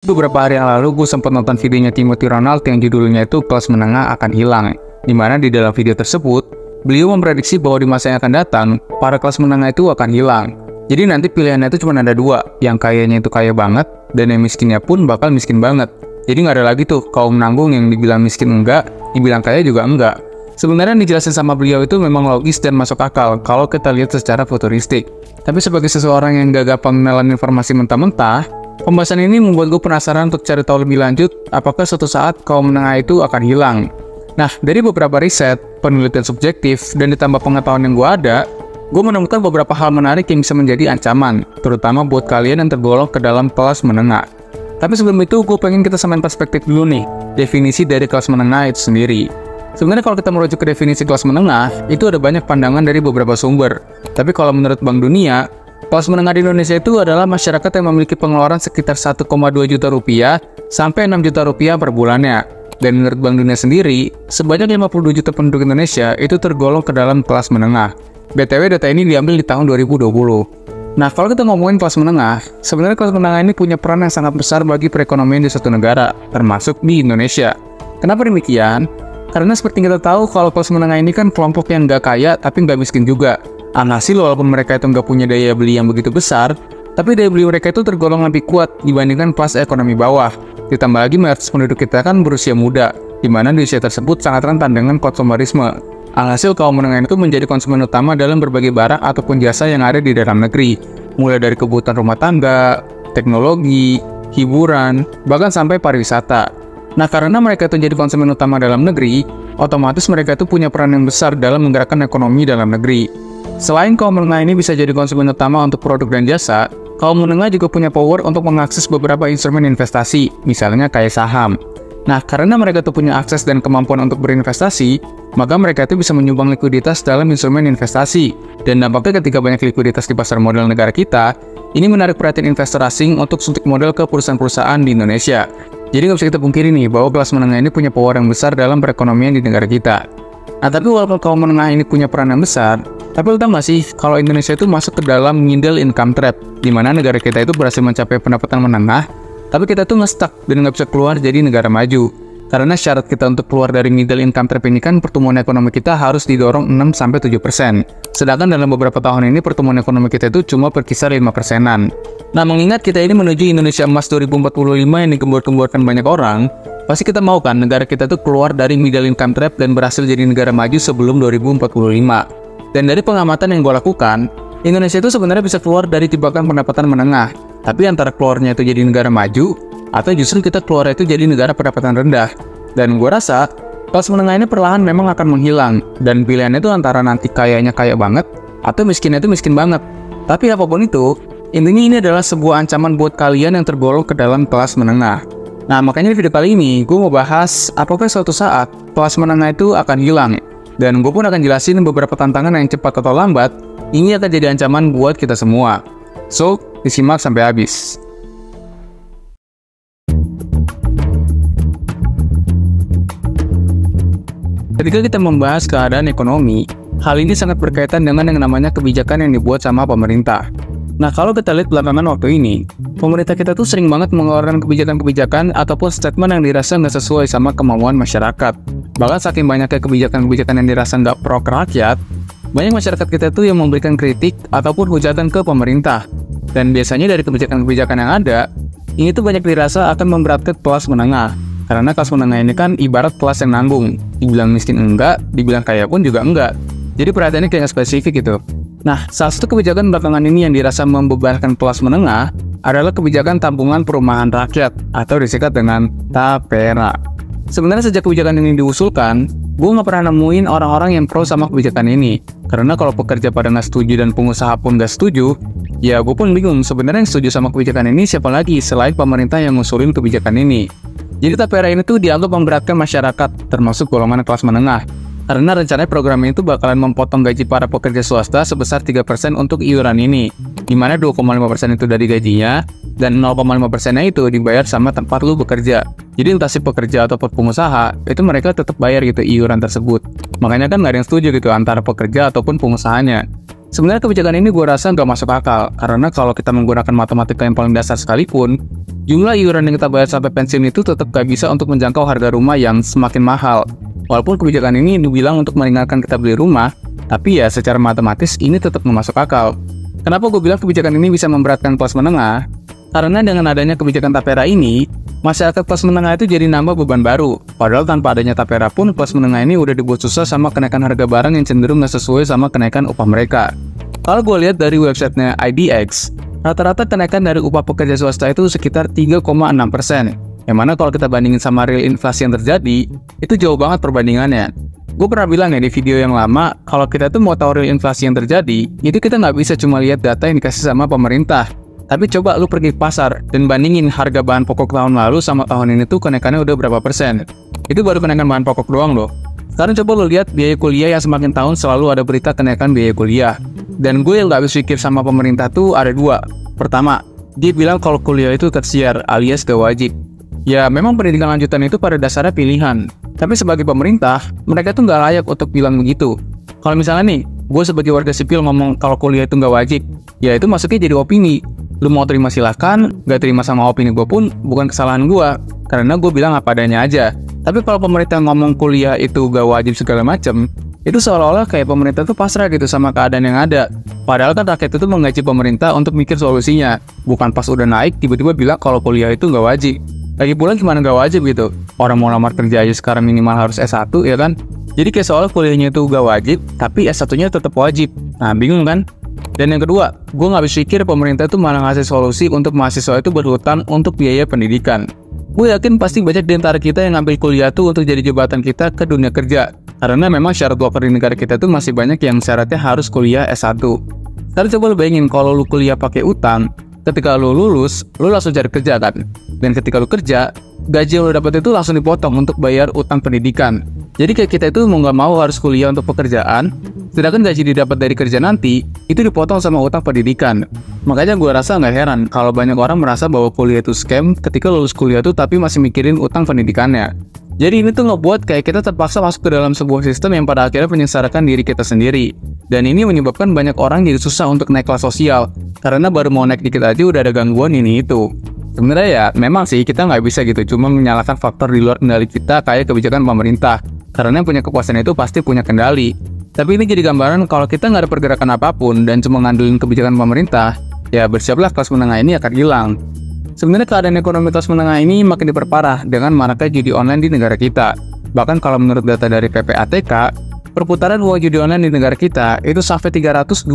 Beberapa hari yang lalu gue sempat nonton videonya Timothy Ronald yang judulnya itu kelas menengah akan hilang. Dimana di dalam video tersebut, beliau memprediksi bahwa di masa yang akan datang, para kelas menengah itu akan hilang. Jadi nanti pilihannya itu cuma ada dua, yang kayanya itu kaya banget, dan yang miskinnya pun bakal miskin banget. Jadi nggak ada lagi tuh kaum nanggung yang dibilang miskin enggak, dibilang kaya juga enggak. Sebenarnya yang dijelasin sama beliau itu memang logis dan masuk akal kalau kita lihat secara futuristik. Tapi sebagai seseorang yang gak gampang menelan informasi mentah-mentah, pembahasan ini membuat gue penasaran untuk cari tahu lebih lanjut apakah suatu saat kaum menengah itu akan hilang. Nah, dari beberapa riset, penelitian subjektif, dan ditambah pengetahuan yang gue ada, gue menemukan beberapa hal menarik yang bisa menjadi ancaman, terutama buat kalian yang tergolong ke dalam kelas menengah. Tapi sebelum itu, gue pengen kita samain perspektif dulu nih, definisi dari kelas menengah itu sendiri. Sebenarnya kalau kita merujuk ke definisi kelas menengah, itu ada banyak pandangan dari beberapa sumber. Tapi kalau menurut Bank Dunia, kelas menengah di Indonesia itu adalah masyarakat yang memiliki pengeluaran sekitar 1,2 juta rupiah sampai 6 juta rupiah per bulannya. Dan menurut Bank Dunia sendiri, sebanyak 52 juta penduduk Indonesia itu tergolong ke dalam kelas menengah. BTW data ini diambil di tahun 2020. Nah, kalau kita ngomongin kelas menengah, sebenarnya kelas menengah ini punya peran yang sangat besar bagi perekonomian di suatu negara, termasuk di Indonesia. Kenapa demikian? Karena seperti kita tahu kalau kelas menengah ini kan kelompok yang nggak kaya tapi nggak miskin juga. Alhasil walaupun mereka itu nggak punya daya beli yang begitu besar, tapi daya beli mereka itu tergolong lebih kuat dibandingkan kelas ekonomi bawah. Ditambah lagi mayoritas penduduk kita kan berusia muda, di mana di usia tersebut sangat rentan dengan konsumerisme. Alhasil kaum menengah itu menjadi konsumen utama dalam berbagai barang ataupun jasa yang ada di dalam negeri, mulai dari kebutuhan rumah tangga, teknologi, hiburan, bahkan sampai pariwisata. Nah, karena mereka itu jadi konsumen utama dalam negeri, otomatis mereka itu punya peran yang besar dalam menggerakkan ekonomi dalam negeri. Selain kaum menengah ini bisa jadi konsumen utama untuk produk dan jasa, kaum menengah juga punya power untuk mengakses beberapa instrumen investasi, misalnya kayak saham. Nah, karena mereka itu punya akses dan kemampuan untuk berinvestasi, maka mereka itu bisa menyumbang likuiditas dalam instrumen investasi. Dan dampaknya ketika banyak likuiditas di pasar modal negara kita, ini menarik perhatian investor asing untuk suntik modal ke perusahaan-perusahaan di Indonesia. Jadi nggak bisa kita pungkiri nih bahwa kelas menengah ini punya power yang besar dalam perekonomian di negara kita. Nah, tapi walaupun kaum menengah ini punya peran yang besar, tapi lo tau nggak sih kalau Indonesia itu masuk ke dalam middle income trap, di mana negara kita itu berhasil mencapai pendapatan menengah, tapi kita tuh nge-stuck dan nggak bisa keluar jadi negara maju. Karena syarat kita untuk keluar dari middle income trap ini kan pertumbuhan ekonomi kita harus didorong 6-7%. Sedangkan dalam beberapa tahun ini pertumbuhan ekonomi kita itu cuma berkisar 5%-an. Nah, mengingat kita ini menuju Indonesia Emas 2045 yang digembor-gemborkan banyak orang, pasti kita mau kan negara kita itu keluar dari middle income trap dan berhasil jadi negara maju sebelum 2045. Dan dari pengamatan yang gue lakukan, Indonesia itu sebenarnya bisa keluar dari jebakan pendapatan menengah. Tapi antara keluarnya itu jadi negara maju, atau justru kita keluar itu jadi negara pendapatan rendah. Dan gue rasa, kelas menengah ini perlahan memang akan menghilang, dan pilihannya itu antara nanti kayanya kaya banget, atau miskinnya itu miskin banget. Tapi apapun itu, intinya ini adalah sebuah ancaman buat kalian yang tergolong ke dalam kelas menengah. Nah, makanya di video kali ini, gue mau bahas apakah suatu saat kelas menengah itu akan hilang. Dan gue pun akan jelasin beberapa tantangan yang cepat atau lambat, ini akan jadi ancaman buat kita semua. So, disimak sampai habis. Ketika kita membahas keadaan ekonomi, hal ini sangat berkaitan dengan yang namanya kebijakan yang dibuat sama pemerintah. Nah, kalau kita lihat belakangan waktu ini, pemerintah kita tuh sering banget mengeluarkan kebijakan-kebijakan ataupun statement yang dirasa nggak sesuai sama kemauan masyarakat. Bahkan saking banyaknya kebijakan-kebijakan yang dirasa nggak pro ke rakyat, banyak masyarakat kita tuh yang memberikan kritik ataupun hujatan ke pemerintah. Dan biasanya dari kebijakan-kebijakan yang ada, ini tuh banyak dirasa akan memberatkan kelas menengah. Karena kelas menengah ini kan ibarat kelas yang nanggung. Dibilang miskin enggak, dibilang kaya pun juga enggak. Jadi perhatiannya kayak spesifik gitu. Nah, salah satu kebijakan belakangan ini yang dirasa membebankan kelas menengah adalah kebijakan tabungan perumahan rakyat atau disingkat dengan TAPERA. Sebenarnya sejak kebijakan ini diusulkan, gue nggak pernah nemuin orang-orang yang pro sama kebijakan ini. Karena kalau pekerja pada nggak setuju dan pengusaha pun nggak setuju, ya gue pun bingung sebenarnya yang setuju sama kebijakan ini siapa lagi selain pemerintah yang ngusulin kebijakan ini. Jadi TAPERA ini tuh dianggap memberatkan masyarakat, termasuk golongan kelas menengah. Karena rencananya program ini tuh bakalan memotong gaji para pekerja swasta sebesar 3% untuk iuran ini, di mana 2,5% itu dari gajinya, dan 0,5%-nya itu dibayar sama tempat lu bekerja. Jadi entah si pekerja ataupun pengusaha, itu mereka tetap bayar gitu iuran tersebut. Makanya kan nggak ada yang setuju gitu antara pekerja ataupun pengusahanya. Sebenarnya kebijakan ini gue rasa nggak masuk akal, karena kalau kita menggunakan matematika yang paling dasar sekalipun, jumlah iuran yang kita bayar sampai pensiun itu tetap gak bisa untuk menjangkau harga rumah yang semakin mahal. Walaupun kebijakan ini dibilang untuk meringankan kita beli rumah, tapi ya secara matematis ini tetap nggak masuk akal. Kenapa gue bilang kebijakan ini bisa memberatkan kelas menengah? Karena dengan adanya kebijakan Tapera ini, masyarakat kelas menengah itu jadi nambah beban baru. Padahal tanpa adanya Tapera pun, kelas menengah ini udah dibuat susah sama kenaikan harga barang yang cenderung nggak sesuai sama kenaikan upah mereka. Kalau gue lihat dari websitenya IDX, rata-rata kenaikan dari upah pekerja swasta itu sekitar 3,6%. Yang mana kalau kita bandingin sama real inflasi yang terjadi, itu jauh banget perbandingannya. Gue pernah bilang ya di video yang lama, kalau kita tuh mau tahu real inflasi yang terjadi, itu kita nggak bisa cuma lihat data yang dikasih sama pemerintah. Tapi coba lu pergi ke pasar dan bandingin harga bahan pokok tahun lalu sama tahun ini tuh kenaikannya udah berapa persen. Itu baru kenaikan bahan pokok doang loh. Sekarang coba lu lihat biaya kuliah yang semakin tahun selalu ada berita kenaikan biaya kuliah. Dan gue yang gak habis pikir sama pemerintah tuh ada dua. Pertama, dia bilang kalau kuliah itu tersier alias gak wajib. Ya memang pendidikan lanjutan itu pada dasarnya pilihan. Tapi sebagai pemerintah, mereka tuh gak layak untuk bilang begitu. Kalau misalnya nih, gue sebagai warga sipil ngomong kalau kuliah itu gak wajib, ya itu masuknya jadi opini. Lu mau terima silahkan, gak terima sama opini gue pun bukan kesalahan gue, karena gue bilang apa adanya aja. Tapi kalau pemerintah ngomong kuliah itu gak wajib segala macem, itu seolah-olah kayak pemerintah tuh pasrah gitu sama keadaan yang ada. Padahal kan rakyat itu mengaji pemerintah untuk mikir solusinya, bukan pas udah naik tiba-tiba bilang kalau kuliah itu gak wajib. Lagi pula gimana gak wajib gitu? Orang mau lamar kerja aja sekarang minimal harus S1 ya kan? Jadi kayak soal kuliahnya itu gak wajib, tapi S1-nya tetap wajib. Nah bingung kan? Dan yang kedua, gue gak habis pikir pemerintah itu malah ngasih solusi untuk mahasiswa itu berhutang untuk biaya pendidikan. Gue yakin pasti banyak di antara kita yang ngambil kuliah tuh untuk jadi jembatan kita ke dunia kerja. Karena memang syarat worker di negara kita tuh masih banyak yang syaratnya harus kuliah S1. Sekarang coba lu bayangin kalau lu kuliah pakai utang, ketika lu lulus, lu langsung cari kerja kan? Dan ketika lu kerja, gaji yang lu dapat itu langsung dipotong untuk bayar utang pendidikan. Jadi kayak kita itu mau nggak mau harus kuliah untuk pekerjaan, sedangkan gaji didapat dari kerja nanti, itu dipotong sama utang pendidikan. Makanya gue rasa nggak heran kalau banyak orang merasa bahwa kuliah itu scam ketika lulus kuliah tuh tapi masih mikirin utang pendidikannya. Jadi ini tuh ngebuat kayak kita terpaksa masuk ke dalam sebuah sistem yang pada akhirnya menyengsarakan diri kita sendiri. Dan ini menyebabkan banyak orang jadi susah untuk naik kelas sosial, karena baru mau naik dikit aja udah ada gangguan ini itu. Sebenarnya ya memang sih kita nggak bisa gitu cuma menyalahkan faktor di luar kendali kita kayak kebijakan pemerintah. Karena yang punya kekuasaan itu pasti punya kendali. Tapi ini jadi gambaran kalau kita nggak ada pergerakan apapun dan cuma ngandelin kebijakan pemerintah, ya bersiaplah kelas menengah ini akan hilang. Sebenarnya keadaan ekonomi kelas menengah ini makin diperparah dengan maraknya judi online di negara kita. Bahkan kalau menurut data dari PPATK, perputaran uang judi online di negara kita itu sampai 327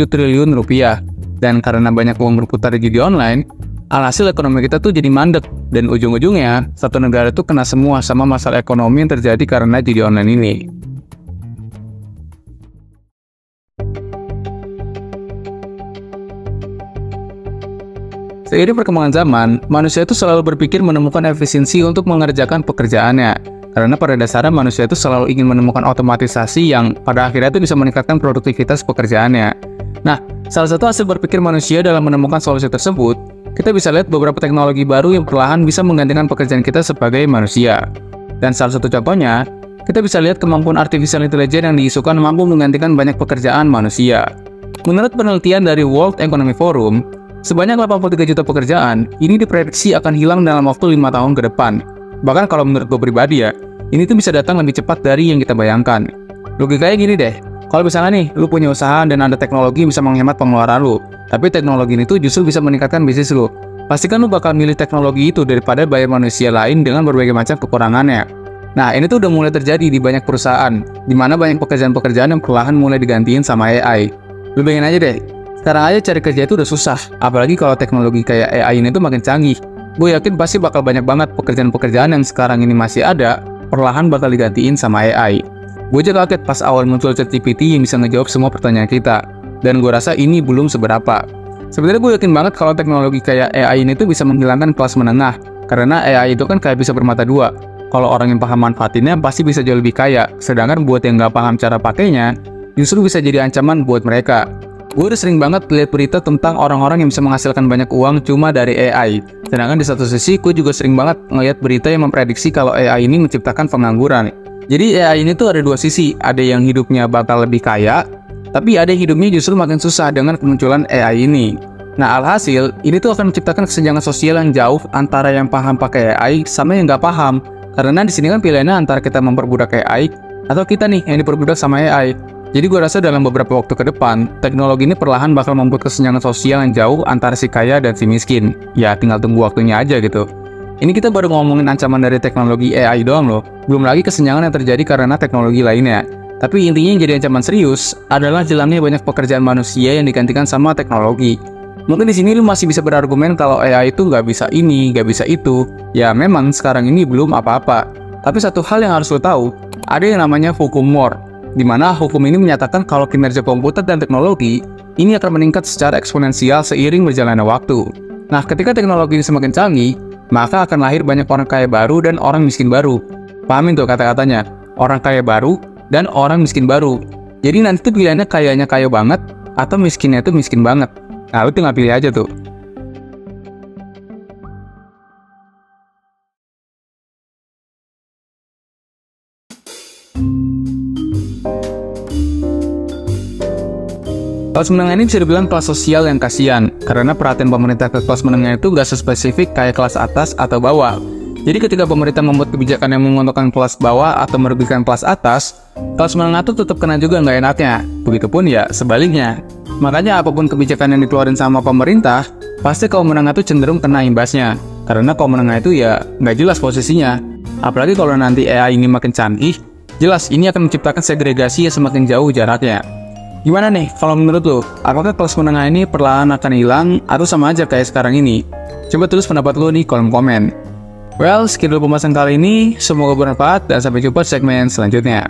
triliun rupiah. Dan karena banyak uang berputar di judi online, alhasil ekonomi kita tuh jadi mandek. Dan ujung-ujungnya, satu negara tuh kena semua sama masalah ekonomi yang terjadi karena judi online ini. Seiring perkembangan zaman, manusia itu selalu berpikir menemukan efisiensi untuk mengerjakan pekerjaannya. Karena pada dasarnya manusia itu selalu ingin menemukan otomatisasi yang pada akhirnya itu bisa meningkatkan produktivitas pekerjaannya. Nah, salah satu hasil berpikir manusia dalam menemukan solusi tersebut, kita bisa lihat beberapa teknologi baru yang perlahan bisa menggantikan pekerjaan kita sebagai manusia. Dan salah satu contohnya, kita bisa lihat kemampuan artificial intelligence yang diisukan mampu menggantikan banyak pekerjaan manusia. Menurut penelitian dari World Economic Forum, sebanyak 83 juta pekerjaan ini diprediksi akan hilang dalam waktu 5 tahun ke depan. Bahkan kalau menurut gue pribadi ya, ini tuh bisa datang lebih cepat dari yang kita bayangkan. Logikanya gini deh, kalau misalnya nih, lu punya usaha dan ada teknologi yang bisa menghemat pengeluaran lu, tapi teknologi ini tuh justru bisa meningkatkan bisnis lu. Pastikan lu bakal milih teknologi itu daripada bayar manusia lain dengan berbagai macam kekurangannya. Nah, ini tuh udah mulai terjadi di banyak perusahaan, di mana banyak pekerjaan-pekerjaan yang perlahan mulai digantiin sama AI. Lu bayangin aja deh, sekarang aja cari kerja itu udah susah, apalagi kalau teknologi kayak AI ini tuh makin canggih. Gue yakin pasti bakal banyak banget pekerjaan-pekerjaan yang sekarang ini masih ada, perlahan bakal digantiin sama AI. Gue aja kaget pas awal muncul ChatGPT yang bisa ngejawab semua pertanyaan kita. Dan gue rasa ini belum seberapa. Sebenarnya gue yakin banget kalau teknologi kayak AI ini tuh bisa menghilangkan kelas menengah. Karena AI itu kan kayak bisa bermata dua. Kalau orang yang paham manfaatinnya pasti bisa jauh lebih kaya. Sedangkan buat yang nggak paham cara pakainya, justru bisa jadi ancaman buat mereka. Gue udah sering banget lihat berita tentang orang-orang yang bisa menghasilkan banyak uang cuma dari AI. Sedangkan di satu sisi, gue juga sering banget ngeliat berita yang memprediksi kalau AI ini menciptakan pengangguran. Jadi AI ini tuh ada dua sisi, ada yang hidupnya bakal lebih kaya, Tapi ada yang hidupnya justru makin susah dengan kemunculan AI ini. Nah, alhasil, ini tuh akan menciptakan kesenjangan sosial yang jauh antara yang paham pakai AI sama yang nggak paham. Karena di sini kan pilihannya antara kita memperbudak AI atau kita nih yang diperbudak sama AI. Jadi gue rasa dalam beberapa waktu ke depan, teknologi ini perlahan bakal membuat kesenjangan sosial yang jauh antara si kaya dan si miskin. Ya, tinggal tunggu waktunya aja gitu. Ini kita baru ngomongin ancaman dari teknologi AI doang loh. Belum lagi kesenjangan yang terjadi karena teknologi lainnya. Tapi intinya yang jadi ancaman serius adalah jalannya banyak pekerjaan manusia yang digantikan sama teknologi. Mungkin di sini lu masih bisa berargumen kalau AI itu nggak bisa ini, nggak bisa itu. Ya memang sekarang ini belum apa-apa. Tapi satu hal yang harus lu tahu, ada yang namanya hukum Moore, di mana hukum ini menyatakan kalau kinerja komputer dan teknologi ini akan meningkat secara eksponensial seiring berjalannya waktu. Nah, ketika teknologi ini semakin canggih, maka akan lahir banyak orang kaya baru dan orang miskin baru. Pahamin tuh kata-katanya, orang kaya baru dan orang miskin baru. Jadi nanti tuh pilihannya kayanya kaya banget atau miskinnya itu miskin banget. Nah, lu tinggal pilih aja tuh. Kelas menengah ini bisa dibilang kelas sosial yang kasihan, karena perhatian pemerintah ke kelas menengah itu nggak sespesifik kayak kelas atas atau bawah. Jadi ketika pemerintah membuat kebijakan yang menguntungkan kelas bawah atau merugikan kelas atas, kelas menengah itu tetap kena juga nggak enaknya. Begitupun ya sebaliknya. Makanya apapun kebijakan yang dikeluarin sama pemerintah, pasti kaum menengah itu cenderung kena imbasnya. Karena kaum menengah itu ya nggak jelas posisinya. Apalagi kalau nanti AI ini makin canggih, jelas ini akan menciptakan segregasi yang semakin jauh jaraknya. Gimana nih kalau menurut lo, apakah kelas menengah ini perlahan akan hilang atau sama aja kayak sekarang ini? Coba tulis pendapat lo di kolom komen. Well, sekian dulu pembahasan kali ini, semoga bermanfaat dan sampai jumpa di segmen selanjutnya.